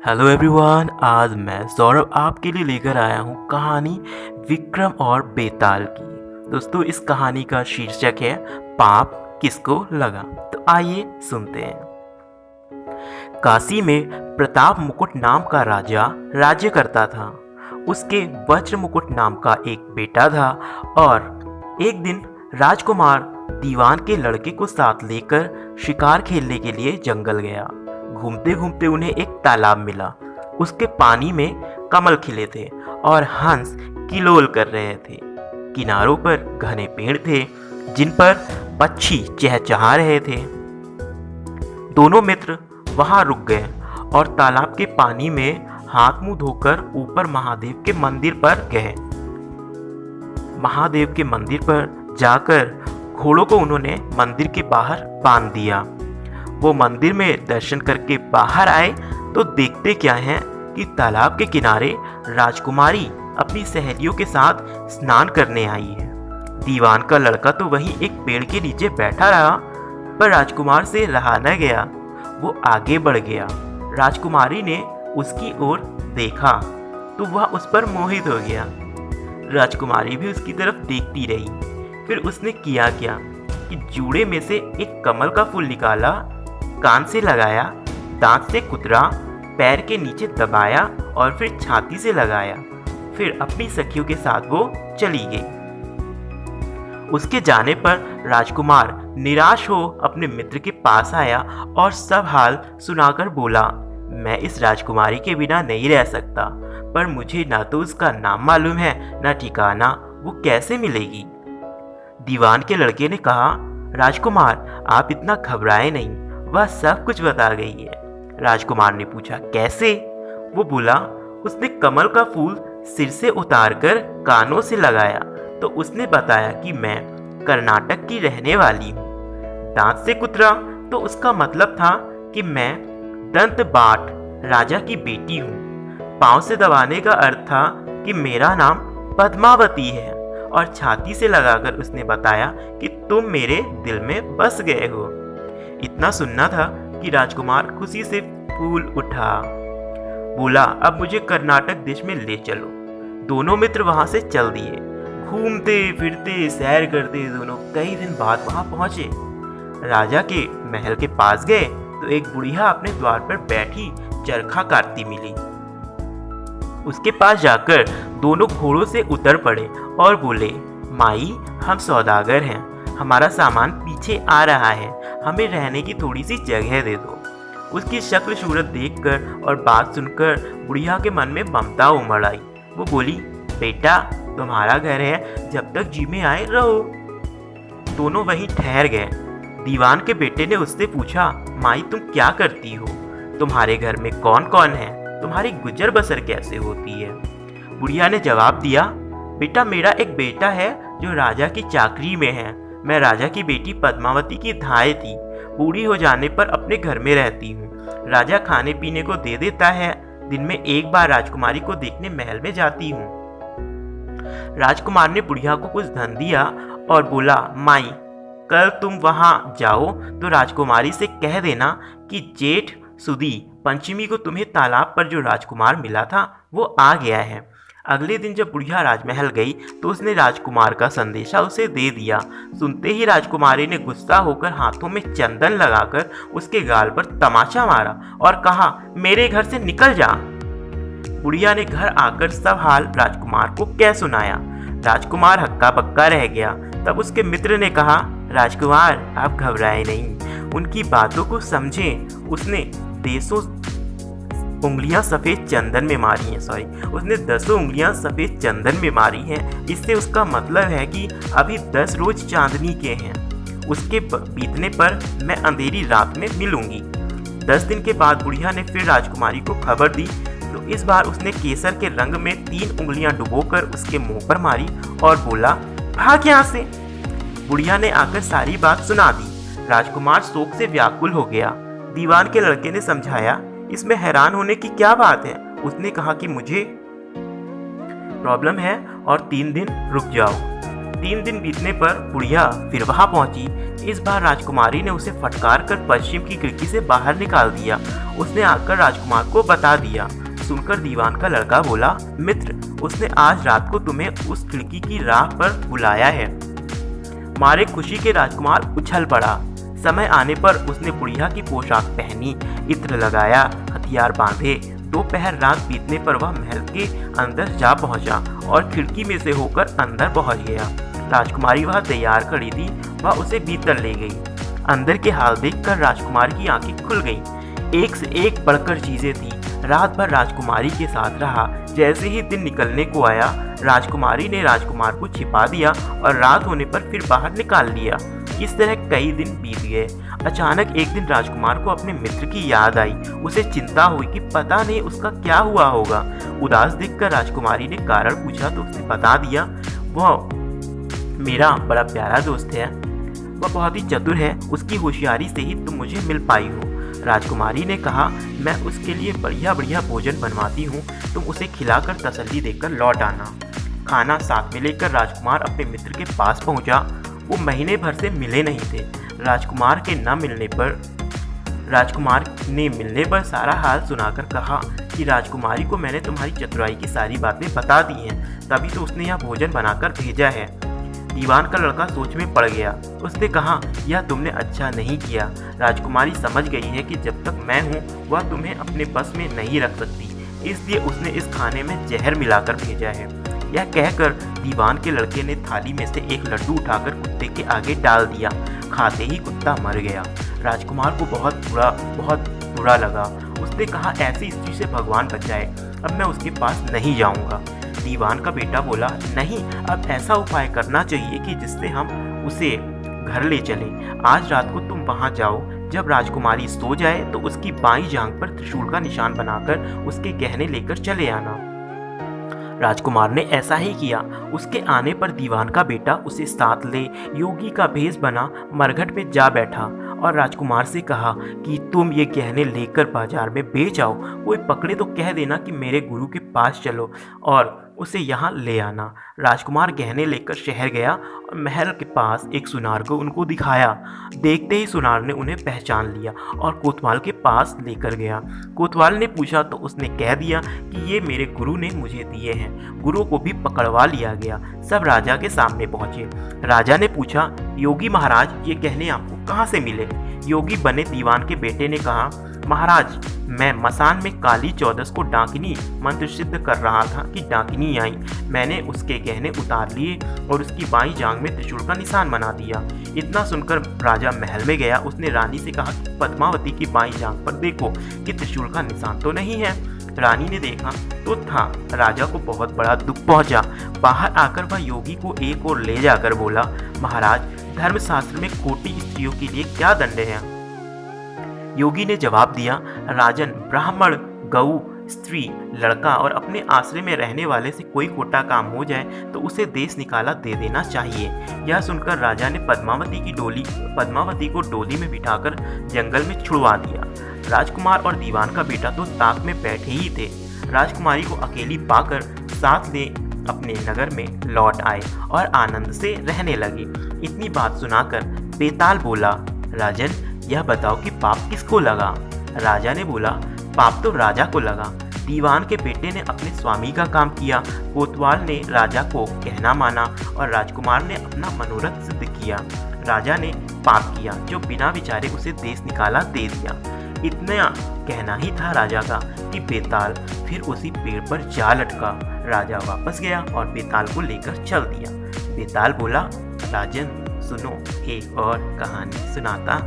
Hello everyone, आज मैं सौरभ आपके लिए लेकर आया हूँ कहानी विक्रम और बेताल की। दोस्तों, इस कहानी का शीर्षक है पाप किसको लगा। तो आइए सुनते हैं। काशी में प्रताप मुकुट नाम का राजा राज्य करता था। उसके वज्र मुकुट नाम का एक बेटा था और एक दिन राजकुमार दीवान के लड़के को साथ लेकर शिकार खेलने के लिए जंगल गया। घूमते घूमते उन्हें एक तालाब मिला। उसके पानी में कमल खिले थे और हंस किलोल कर रहे थे। किनारों पर घने पेड़ थे जिन पर पक्षी चहचहा रहे थे। दोनों मित्र वहां रुक गए और तालाब के पानी में हाथ मुंह धोकर ऊपर महादेव के मंदिर पर गए। महादेव के मंदिर पर जाकर घोड़ों को उन्होंने मंदिर के बाहर बांध दिया। वो मंदिर में दर्शन करके बाहर आए तो देखते क्या है कि तालाब के किनारे राजकुमारी अपनी सहेलियों के साथ स्नान करने आई है। दीवान का लड़का तो वहीं एक पेड़ के नीचे बैठा रहा, पर राजकुमार से रहा न गया। वो आगे बढ़ गया। राजकुमारी ने उसकी ओर देखा तो वह उस पर मोहित हो गया। राजकुमारी भी उसकी तरफ देखती रही। फिर उसने किया क्या कि जूड़े में से एक कमल का फूल निकाला, कान से लगाया, दांत से कुतरा, पैर के नीचे दबाया और फिर छाती से लगाया। फिर अपनी सखियों के साथ वो चली गई। उसके जाने पर राजकुमार निराश हो अपने मित्र के पास आया और सब हाल सुनाकर बोला, मैं इस राजकुमारी के बिना नहीं रह सकता, पर मुझे ना तो उसका नाम मालूम है ना ठिकाना, वो कैसे मिलेगी। दीवान के लड़के ने कहा, राजकुमार आप इतना घबराए नहीं, वह सब कुछ बता गई है। राजकुमार ने पूछा, कैसे? वो बोला, उसने कमल का फूल सिर से उतारकर कानों से लगाया तो उसने बताया कि मैं कर्नाटक की रहने वाली हूँ। दांत से कुतरा तो उसका मतलब था कि मैं दंत बाट राजा की बेटी हूँ। पांव से दबाने का अर्थ था कि मेरा नाम पद्मावती है और छाती से लगाकर उसने बताया कि तुम मेरे दिल में बस गए हो। इतना सुनना था कि राजकुमार खुशी से फूल उठा। बोला, अब मुझे कर्नाटक देश में ले चलो। दोनों मित्र वहां से चल दिए। घूमते फिरते सैर करते दोनों कई दिन बाद वहां पहुंचे। राजा के महल के पास गए तो एक बुढ़िया अपने द्वार पर बैठी चरखा काटती मिली। उसके पास जाकर दोनों घोड़ों से उतर पड़े और बोले, माई, हम सौदागर हैं, हमारा सामान पीछे आ रहा है, हमें रहने की थोड़ी सी जगह दे दो। उसकी शक्ल सूरत देखकर और बात सुनकर बुढ़िया के मन में ममता उमड़ आई। वो बोली, बेटा, तुम्हारा घर है, जब तक जी में आए रहो। दोनों वहीं ठहर गए। दीवान के बेटे ने उससे पूछा, माई तुम क्या करती हो? तुम्हारे घर में कौन कौन है? तुम्हारी गुजर बसर कैसे होती है? बुढ़िया ने जवाब दिया, बेटा, मेरा एक बेटा है जो राजा की चाकरी में है। मैं राजा की बेटी पद्मावती की धाय थी। बूढ़ी हो जाने पर अपने घर में रहती हूँ। राजा खाने पीने को दे देता है। दिन में एक बार राजकुमारी को देखने महल में जाती हूँ। राजकुमार ने बुढ़िया को कुछ धन दिया और बोला, माई, कल तुम वहां जाओ तो राजकुमारी से कह देना कि जेठ सुदी पंचमी को तुम्हें तालाब पर जो राजकुमार मिला था वो आ गया है। अगले दिन जब बुढ़िया राजमहल गई तो उसने राजकुमार का संदेशा उसे दे दिया। सुनते ही राजकुमारी ने गुस्सा होकर हाथों में चंदन लगाकर उसके गाल पर तमाचा मारा और कहा, मेरे घर से निकल जा। बुढ़िया ने घर आकर सब हाल राजकुमार को कह सुनाया। राजकुमार हक्का बक्का रह गया। तब उसके मित्र ने कहा, राजकुमार आप घबराए नहीं, उनकी बातों को समझें। उसने देशों उंगलियां सफेद चंदन में मारी हैं, उसने 10 उंगलियां सफेद चंदन में मारी हैं। इससे उसका मतलब है कि अभी 10 रोज चांदनी के हैं। उसके बीतने पर मैं अंधेरी रात में मिलूंगी। 10 दिन के बाद बुढ़िया ने फिर राजकुमारी को खबर दी तो इस बार उसने केसर के रंग में 3 उंगलियां डुबोकर उसके मुंह पर मारी और बोला, भाग यहाँ से। बुढ़िया ने आकर सारी बात सुना दी। राजकुमार शोक से व्याकुल हो गया। दीवान के लड़के ने समझाया, इसमें हैरान होने की क्या बात है। उसने कहा कि मुझे प्रॉब्लम है और 3 दिन रुक जाओ। 3 दिन बीतने पर बुढ़िया फिर वहां पहुंची। इस बार राजकुमारी ने उसे फटकार कर पश्चिम की खिड़की से बाहर निकाल दिया। उसने आकर राजकुमार को बता दिया। सुनकर दीवान का लड़का बोला, मित्र, उसने आज रात को तुम्हें उस खिड़की की राह पर बुलाया है। मारे खुशी के राजकुमार उछल पड़ा। समय आने पर उसने बुढ़िया की पोशाक पहनी, इत्र लगाया, हथियार बांधे। दोपहर रात बीतने पर वह महल के अंदर जा पहुंचा और खिड़की में से होकर अंदर पहुंच गया। राजकुमारी वह तैयार खड़ी थी, वह उसे भीतर ले गई। अंदर के हाल देखकर राजकुमार की आंखें खुल गईं। एक से एक बढ़कर चीजें थी। रात भर राजकुमारी के साथ रहा। जैसे ही दिन निकलने को आया, राजकुमारी ने राजकुमार को छिपा दिया और रात होने पर फिर बाहर निकाल लिया। इस तरह कई दिन बीत गए। अचानक एक दिन राजकुमार को अपने मित्र की याद आई। उसे चिंता हुई कि पता नहीं उसका क्या हुआ होगा। उदास देखकर राजकुमारी ने कारण पूछा तो उसने बता दिया, वह मेरा बड़ा प्यारा दोस्त है, वह बहुत ही चतुर है, उसकी होशियारी से ही तुम मुझे मिल पाई हो। राजकुमारी ने कहा, मैं उसके लिए बढ़िया बढ़िया भोजन बनवाती हूँ, तुम उसे खिलाकर तसल्ली देकर लौट आना। खाना साथ में लेकर राजकुमार अपने मित्र के पास पहुंचा। वो महीने भर से मिले नहीं थे। राजकुमार ने मिलने पर सारा हाल सुनाकर कहा कि राजकुमारी को मैंने तुम्हारी चतुराई की सारी बातें बता दी हैं, तभी तो उसने यह भोजन बनाकर भेजा है। दीवान का लड़का सोच में पड़ गया। उसने कहा, यह तुमने अच्छा नहीं किया। राजकुमारी समझ गई है कि जब तक मैं हूँ वह तुम्हें अपने बस में नहीं रख सकती, इसलिए उसने इस खाने में जहर मिलाकर भेजा है। यह कहकर दीवान के लड़के ने थाली में से एक लड्डू उठाकर कुत्ते के आगे डाल दिया। खाते ही कुत्ता मर गया। राजकुमार को बहुत बुरा लगा। उसने कहा, ऐसी स्त्री से भगवान बचाए, अब मैं उसके पास नहीं जाऊंगा। दीवान का बेटा बोला, नहीं, अब ऐसा उपाय करना चाहिए कि जिससे हम उसे घर ले चलें। आज रात को तुम वहां जाओ, जब राजकुमारी सो जाए तो उसकी बाईं जांघ पर त्रिशूल का निशान बनाकर उसके गहने लेकर चले आना। राजकुमार ने ऐसा ही किया। उसके आने पर दीवान का बेटा उसे साथ ले योगी का भेष बना मरघट में जा बैठा और राजकुमार से कहा कि तुम ये गहने लेकर बाजार में बेच आओ। कोई पकड़े तो कह देना कि मेरे गुरु के पास चलो और उसे यहाँ ले आना। राजकुमार गहने लेकर शहर गया और महल के पास एक सुनार को उनको दिखाया। देखते ही सुनार ने उन्हें पहचान लिया और कोतवाल के पास लेकर गया। कोतवाल ने पूछा तो उसने कह दिया कि ये मेरे गुरु ने मुझे दिए हैं। गुरु को भी पकड़वा लिया गया। सब राजा के सामने पहुंचे। राजा ने पूछा, योगी महाराज, ये गहने आपको कहाँ से मिले? योगी बने दीवान के बेटे ने कहा, महाराज, मैं मसान में काली चौदस को डाकिनी मंत्र सिद्ध कर रहा था कि डाकिनी आई। मैंने उसके गहने उतार लिए और उसकी बाईं जांघ में त्रिशूल का निशान बना दिया। इतना सुनकर राजा महल में गया। उसने रानी से कहा कि पद्मावती की बाईं जांघ पर देखो कि त्रिशूल का निशान तो नहीं है। रानी ने देखा तो था। राजा को बहुत बड़ा दुख पहुंचा। बाहर आकर वह योगी को एक ओर ले जाकर बोला, महाराज, धर्मशास्त्र में खोटी स्त्रियों के लिए क्या दंड है? योगी ने जवाब दिया, राजन, ब्राह्मण, गऊ, स्त्री, लड़का और अपने आश्रय में रहने वाले से कोई खोटा काम हो जाए तो उसे देश निकाला दे देना चाहिए। यह सुनकर राजा ने पद्मावती को डोली में बिठाकर जंगल में छुड़वा दिया। राजकुमार और दीवान का बेटा तो ताक में बैठे ही थे। राजकुमारी को अकेली पाकर साथ ले अपने नगर में लौट आए और आनंद से रहने लगे। इतनी बात सुनाकर बेताल बोला, राजन, यह बताओ कि पाप किसको लगा? राजा ने बोला, पाप तो राजा को लगा। दीवान के बेटे ने अपने स्वामी का काम किया। कोतवाल ने राजा को कहना माना और राजकुमार ने अपना मनोरथ सिद्ध किया। राजा ने पाप किया जो बिना विचारे उसे देश निकाला दे दिया। इतना कहना ही था राजा का कि बेताल फिर उसी पेड़ पर जा लटका। राजा वापस गया और बेताल को लेकर चल दिया। बेताल बोला, राजन, सुनो, एक और कहानी सुनाता